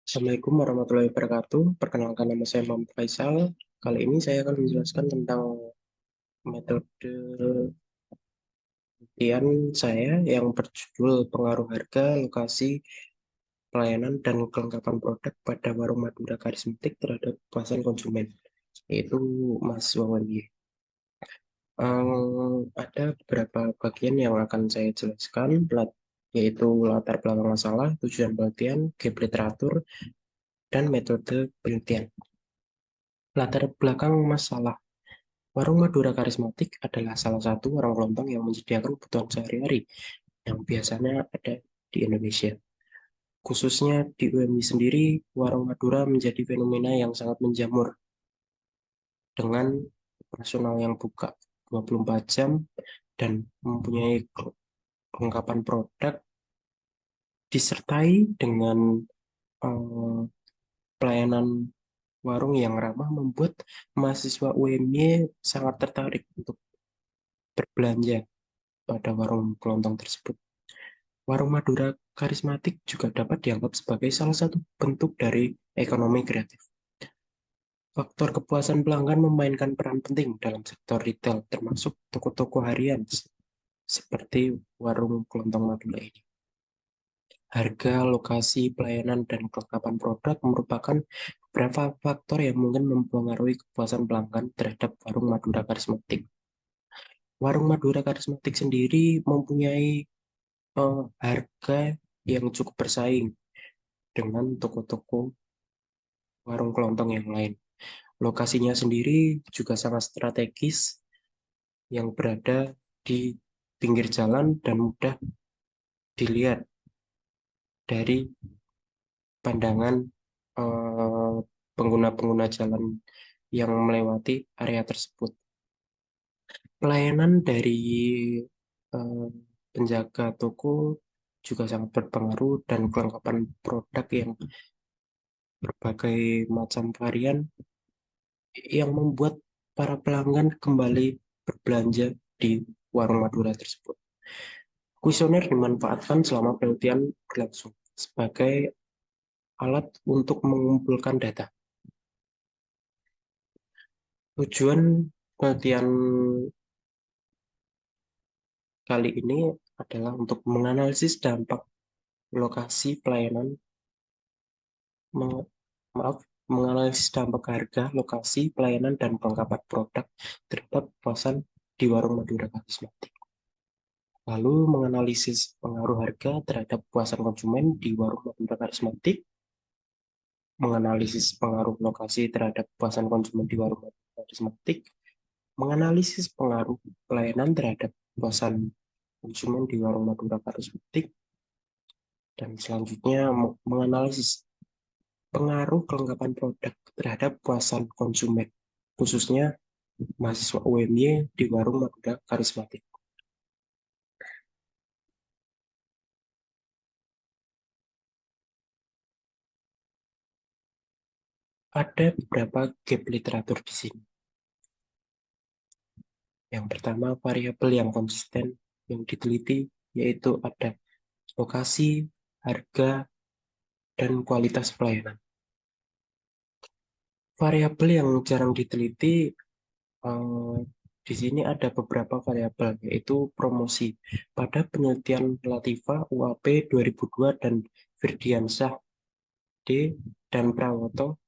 Assalamualaikum warahmatullahi wabarakatuh. Perkenalkan nama saya Muhammad Faisal. Kali ini saya akan menjelaskan tentang metode penelitian saya yang berjudul Pengaruh Harga, Lokasi, Pelayanan, dan Kelengkapan Produk pada Warung Madura Karismatik terhadap Kepuasan Konsumen, yaitu mahasiswa UNY. Ada beberapa bagian yang akan saya jelaskan, yaitu latar belakang masalah, tujuan penelitian, gap literatur, dan metode penelitian. Latar belakang masalah. Warung Madura Karismatik adalah salah satu warung kelontong yang menyediakan kebutuhan sehari-hari yang biasanya ada di Indonesia. Khususnya di UMI sendiri, warung Madura menjadi fenomena yang sangat menjamur dengan operasional yang buka 24 jam dan mempunyai kelengkapan produk disertai dengan eh, pelayanan warung yang ramah membuat mahasiswa UMY sangat tertarik untuk berbelanja pada warung kelontong tersebut. Warung Madura karismatik juga dapat dianggap sebagai salah satu bentuk dari ekonomi kreatif. Faktor kepuasan pelanggan memainkan peran penting dalam sektor retail, termasuk toko-toko harian seperti warung kelontong Madura ini. Harga, lokasi, pelayanan, dan kelengkapan produk merupakan beberapa faktor yang mungkin mempengaruhi kepuasan pelanggan terhadap warung Madura karismatik. Warung Madura karismatik sendiri mempunyai harga yang cukup bersaing dengan toko-toko warung kelontong yang lain. Lokasinya sendiri juga sangat strategis yang berada di pinggir jalan dan mudah dilihat dari pandangan eh, pengguna-pengguna jalan yang melewati area tersebut. Pelayanan dari eh, penjaga toko juga sangat berpengaruh dan kelengkapan produk yang berbagai macam varian yang membuat para pelanggan kembali berbelanja di warung Madura tersebut. Kuesioner dimanfaatkan selama penelitian berlangsung sebagai alat untuk mengumpulkan data. Tujuan penelitian kali ini adalah untuk menganalisis dampak lokasi pelayanan, meng- maaf, menganalisis dampak harga, lokasi, pelayanan, dan kelengkapan produk terhadap kepuasan di warung Madura Karismatik. Lalu menganalisis pengaruh harga terhadap kepuasan konsumen di warung Madura Karismatik, menganalisis pengaruh lokasi terhadap kepuasan konsumen di warung Madura Karismatik, menganalisis pengaruh pelayanan terhadap kepuasan konsumen di warung Madura Karismatik, dan selanjutnya menganalisis pengaruh kelengkapan produk terhadap kepuasan konsumen, khususnya mahasiswa UMY di warung Madura Karismatik. Ada beberapa gap literatur di sini. Yang pertama, variabel yang konsisten yang diteliti yaitu ada lokasi, harga, dan kualitas pelayanan. Variabel yang jarang diteliti eh, di sini ada beberapa variabel yaitu promosi. Pada penelitian Latifa UAP 2002 dan Firdiansyah D dan Prawoto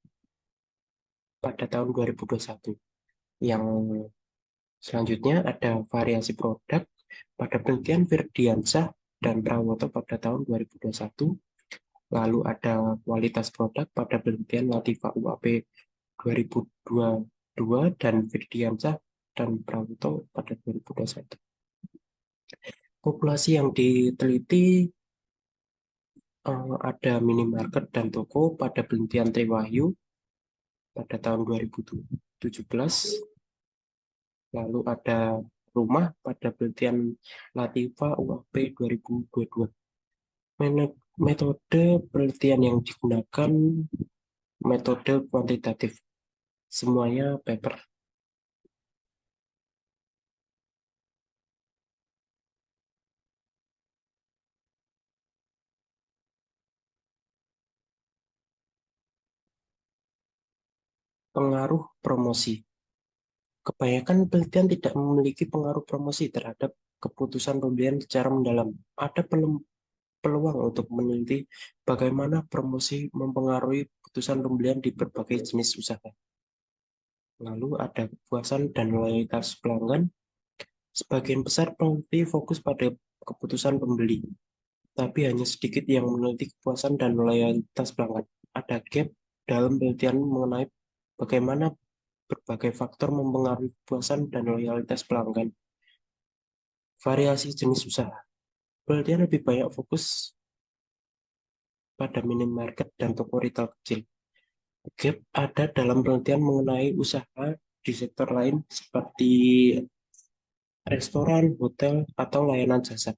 pada tahun 2021. Yang selanjutnya ada variasi produk pada penelitian Firdiansyah dan Prawoto pada tahun 2021. Lalu ada kualitas produk pada penelitian Latifa UAP 2022 dan Firdiansyah dan Prawoto pada 2021. Populasi yang diteliti ada minimarket dan toko pada penelitian Triwahyu pada tahun 2017. Lalu ada rumah pada penelitian Latifa UAP 2022. Metode penelitian yang digunakan metode kuantitatif. Semuanya paper. Pengaruh promosi. Kebanyakan penelitian tidak memiliki pengaruh promosi terhadap keputusan pembelian secara mendalam. Ada peluang untuk meneliti bagaimana promosi mempengaruhi keputusan pembelian di berbagai jenis usaha. Lalu ada kepuasan dan loyalitas pelanggan. Sebagian besar peneliti fokus pada keputusan pembeli, tapi hanya sedikit yang meneliti kepuasan dan loyalitas pelanggan. Ada gap dalam penelitian mengenai bagaimana berbagai faktor mempengaruhi kepuasan dan loyalitas pelanggan. Variasi jenis usaha. Penelitian lebih banyak fokus pada minimarket dan toko retail kecil. Gap ada dalam penelitian mengenai usaha di sektor lain seperti restoran, hotel, atau layanan jasa.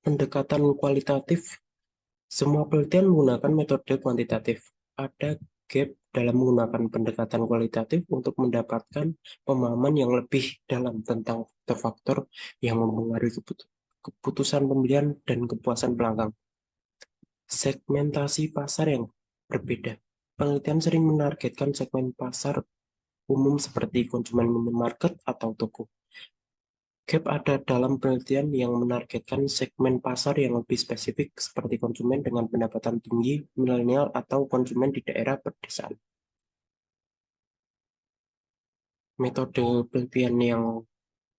Pendekatan kualitatif. Semua penelitian menggunakan metode kuantitatif. Ada gap dalam menggunakan pendekatan kualitatif untuk mendapatkan pemahaman yang lebih dalam tentang faktor-faktor yang mempengaruhi keputusan pembelian dan kepuasan pelanggan. Segmentasi pasar yang berbeda. Penelitian sering menargetkan segmen pasar umum seperti konsumen minimarket atau toko. Gap ada dalam penelitian yang menargetkan segmen pasar yang lebih spesifik seperti konsumen dengan pendapatan tinggi, milenial, atau konsumen di daerah pedesaan. Metode penelitian yang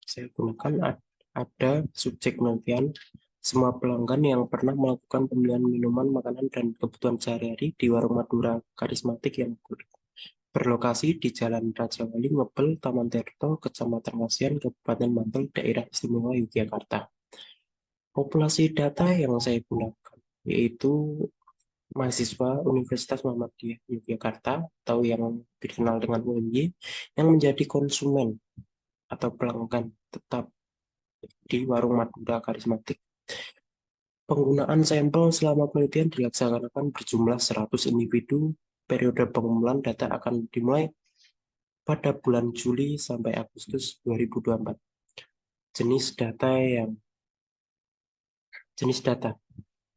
saya gunakan ada subjek penelitian, semua pelanggan yang pernah melakukan pembelian minuman, makanan, dan kebutuhan sehari-hari di warung Madura karismatik yang berlokasi di Jalan Raja Wali, Ngebel, Taman Tirto, Kecamatan Ngasian, Kabupaten Bantul, Daerah Istimewa Yogyakarta. Populasi data yang saya gunakan yaitu mahasiswa Universitas Muhammadiyah Yogyakarta atau yang dikenal dengan UMY yang menjadi konsumen atau pelanggan tetap di warung Madura Karismatik. Penggunaan sampel selama penelitian dilaksanakan berjumlah 100 individu. Periode pengumpulan data akan dimulai pada bulan Juli sampai Agustus 2024. Jenis data.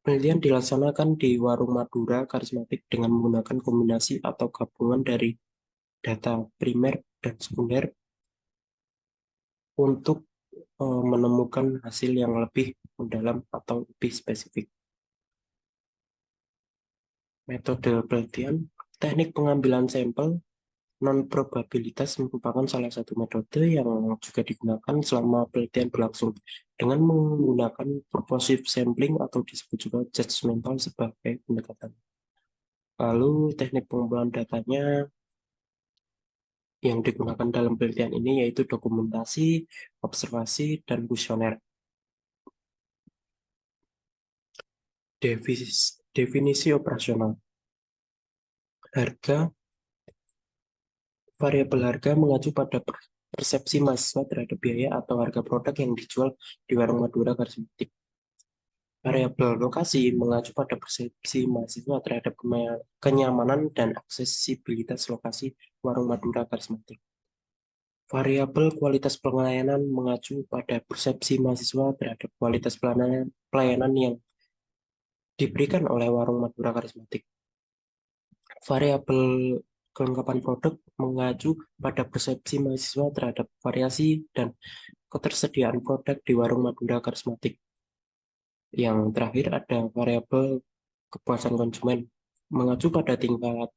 Penelitian dilaksanakan di warung Madura Karismatik dengan menggunakan kombinasi atau gabungan dari data primer dan sekunder untuk menemukan hasil yang lebih mendalam atau lebih spesifik. Metode penelitian, teknik pengambilan sampel, non-probabilitas merupakan salah satu metode yang juga digunakan selama penelitian berlangsung dengan menggunakan purposive sampling atau disebut juga judgmental sebagai pendekatan. Lalu teknik pengumpulan datanya yang digunakan dalam penelitian ini yaitu dokumentasi, observasi, dan kuesioner. Definisi operasional. Harga, variabel harga mengacu pada persepsi mahasiswa terhadap biaya atau harga produk yang dijual di warung Madura Karismatik. Variabel lokasi mengacu pada persepsi mahasiswa terhadap kenyamanan dan aksesibilitas lokasi warung Madura Karismatik. Variabel kualitas pelayanan mengacu pada persepsi mahasiswa terhadap kualitas pelayanan yang diberikan oleh warung Madura Karismatik. Variabel kelengkapan produk mengacu pada persepsi mahasiswa terhadap variasi dan ketersediaan produk di warung Madura Karismatik. Yang terakhir ada variabel kepuasan konsumen mengacu pada tingkat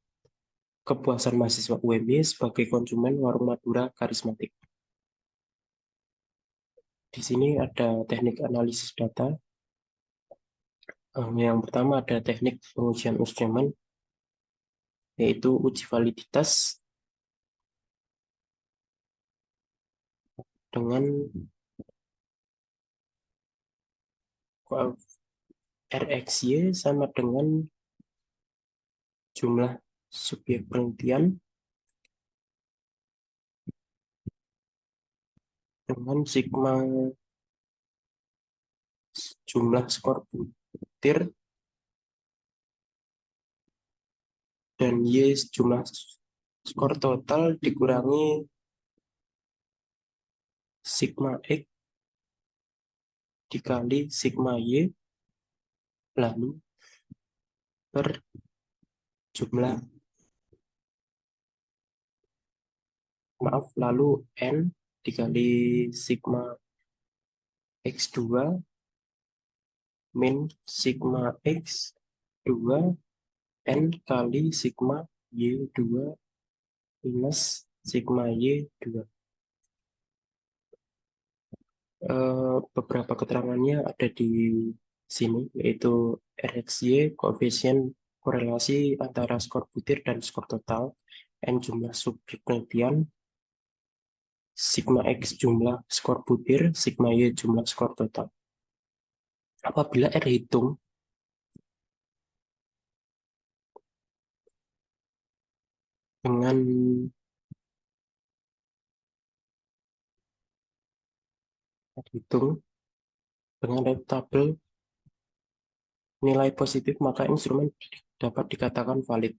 kepuasan mahasiswa UMY sebagai konsumen warung Madura Karismatik. Di sini ada teknik analisis data. Yang pertama ada teknik pengujian ujian, yaitu uji validitas dengan RxY sama dengan jumlah subjek penelitian dengan sigma jumlah skor butir dan Y jumlah skor total dikurangi sigma X dikali sigma Y lalu per jumlah maaf, lalu N dikali sigma X2 min sigma X2 N kali sigma Y2 minus sigma Y2. Beberapa keterangannya ada di sini, yaitu RxY, koefisien korelasi antara skor butir dan skor total, N jumlah subjek penelitian, sigma X jumlah skor butir, sigma Y jumlah skor total. Apabila R hitung dengan tabel nilai positif, maka instrumen dapat dikatakan valid.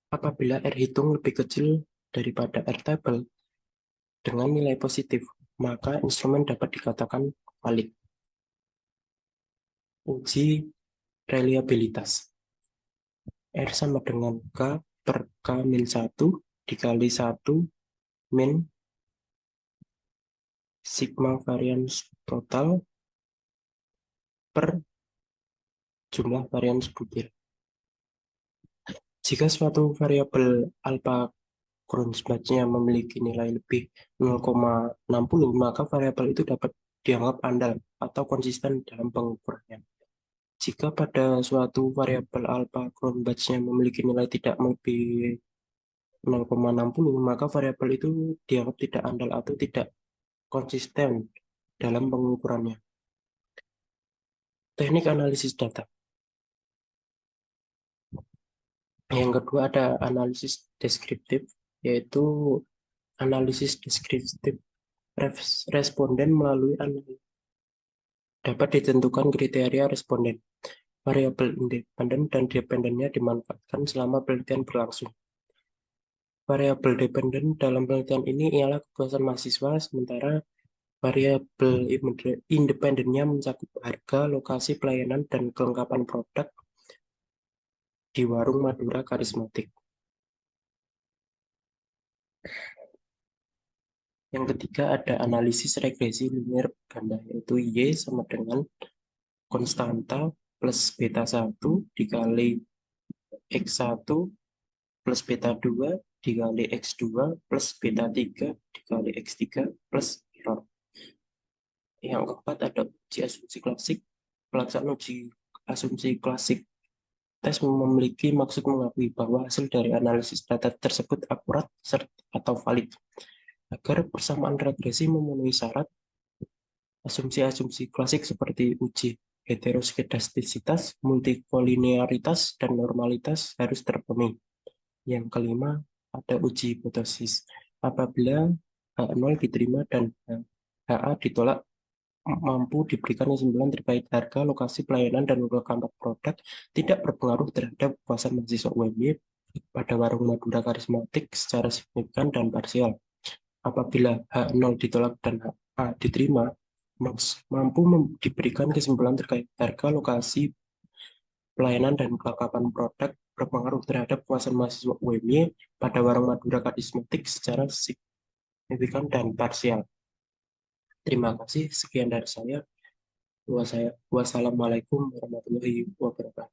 Apabila R hitung lebih kecil daripada R tabel dengan nilai positif, maka instrumen dapat dikatakan valid. Uji reliabilitas. R sama dengan K per K min 1 dikali 1 min sigma varians total per jumlah varians butir. Jika suatu variabel alpha Kronspach-nya memiliki nilai lebih 0,60, maka variabel itu dapat dianggap andal atau konsisten dalam pengukurannya. Jika pada suatu variabel alpha Kronspach-nya memiliki nilai tidak melebihi 0,60, maka variabel itu dianggap tidak andal atau tidak konsisten dalam pengukurannya. Teknik analisis data. Yang kedua ada analisis deskriptif, yaitu analisis deskriptif responden melalui analisis. Dapat ditentukan kriteria responden. Variabel independen dan dependennya dimanfaatkan selama penelitian berlangsung. Variabel dependen dalam penelitian ini ialah kepuasan mahasiswa, sementara variabel independennya mencakup harga, lokasi pelayanan, dan kelengkapan produk di warung Madura karismatik. Yang ketiga ada analisis regresi linier ganda, yaitu Y sama dengan konstanta plus beta 1 dikali X1 plus beta 2 dikali X2 plus beta 3 dikali X3 plus error. Yang keempat ada uji asumsi klasik. Pelaksanaan uji asumsi klasik tes memiliki maksud mengakui bahwa hasil dari analisis data tersebut akurat atau valid. Agar persamaan regresi memenuhi syarat, asumsi-asumsi klasik seperti uji heteroskedastisitas, multikolinearitas, dan normalitas harus terpenuhi. Yang kelima, ada uji hipotesis. Apabila H0 diterima dan HA ditolak, mampu diberikan kesimpulan terkait harga, lokasi pelayanan, dan kelengkapan produk tidak berpengaruh terhadap kepuasan mahasiswa UMY pada warung Madura karismatik secara signifikan dan parsial. Apabila H0 ditolak dan HA diterima, mampu diberikan kesimpulan terkait harga, lokasi pelayanan, dan kelengkapan produk berpengaruh terhadap kepuasan mahasiswa UMY pada warung Madura karismatik secara signifikan dan parsial. Terima kasih, sekian dari saya. Wassalamualaikum warahmatullahi wabarakatuh.